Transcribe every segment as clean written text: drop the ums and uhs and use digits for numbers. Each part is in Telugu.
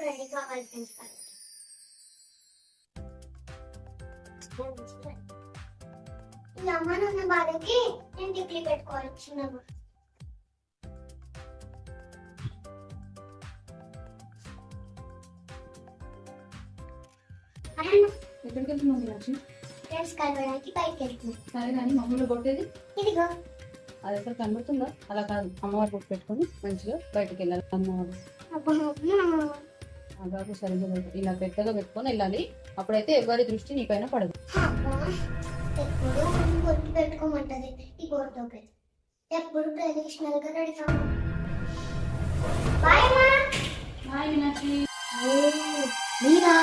రెడీ కావాలి ఫ్రెండ్స్. ఈ అమ్మ నాన్న బాధకి నేను టిక్లీ పెట్టుకోవాలి చిన్నగా. ఎక్కడికి వెళ్తున్నావు మీనాక్షి? ఫ్రెండ్స్ కలవడానికి పైకి వెళ్తున్నాం. సరే కానీ మమ్మల్ని కొట్టేది ఇదిగో అది ఎక్కడ కనబడుతుందా? అలా కాదు, అమ్మవారి బొట్టు పెట్టుకొని మంచిగా బయటకు వెళ్ళాలి. అమ్మవారు ఆ బాబు సరిగ్గా ఇలా పెద్దగా పెట్టుకొని వెళ్ళాలి. అప్పుడైతే ఎవరి దృష్టి నీపైన పడదు. ఎప్పుడు బొట్టు పెట్టుకోమంటది ఈ బొట్టు పెట్టి. ఎప్పుడు ట్రెడిషనల్ గా రెడీ కావాలి. బాయ్ మా. బాయ్ మీనాక్షి. మీరా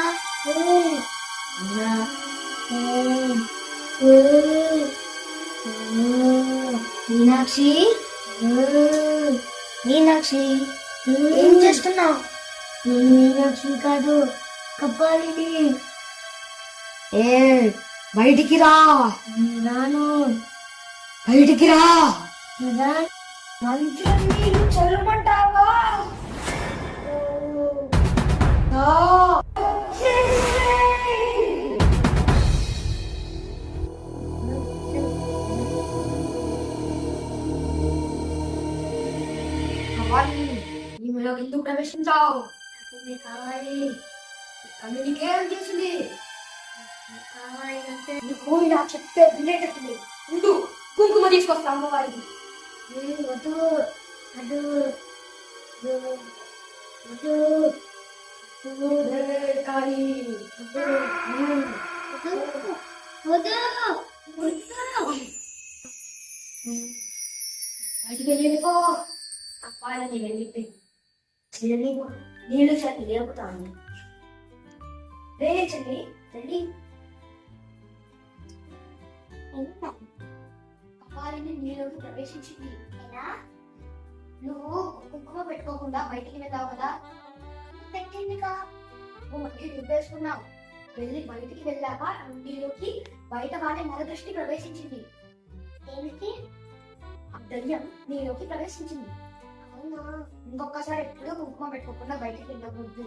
మీనాక్షి, మీనాక్షి ఏం చేస్తున్నావు? నేను మీనాక్షి కాదు, కప్పాలిని. ఏ బయటికి రా. రాను. బయటికి రా. మంచిగా నీళ్ళు చల్లమంటావా? ఈమెలో ఎందుకు ప్రవేశించావు? కావాలి అన్ని నీకేం చేసింది? కావాలి అంటే నీకు ఇలా చెప్తే వినేటట్టు ఉండు. కుంకుమ తీసుకొస్తా అమ్మవారికి. వద్దు అదు వద్దు కానీ వద్దు బయటికి వెళ్ళిపో. అప్పాలని వెళ్ళిపోయి నీళ్ళు చల్లి లేపుతాను. రే చెల్లి చెల్లి, అప్పాలని నీళ్ళకి ప్రవేశించింది. నువ్వు కుంకుమ పెట్టుకోకుండా బయటికి వెళ్ళావు కదా, పెట్టిందిగా. నువ్వు మళ్ళీ రుద్దేసుకున్నావు. వెళ్ళి బయటికి వెళ్ళాక నీలోకి బయట వాడే మగ దృష్టి ప్రవేశించింది. దేనికి? ఆ దయ్యం నీలోకి ప్రవేశించింది. అవునా? ఇంకొకసారి ఎప్పుడు కుంకుమ పెట్టుకోకుండా బయటికి వెళ్ళకూడదు.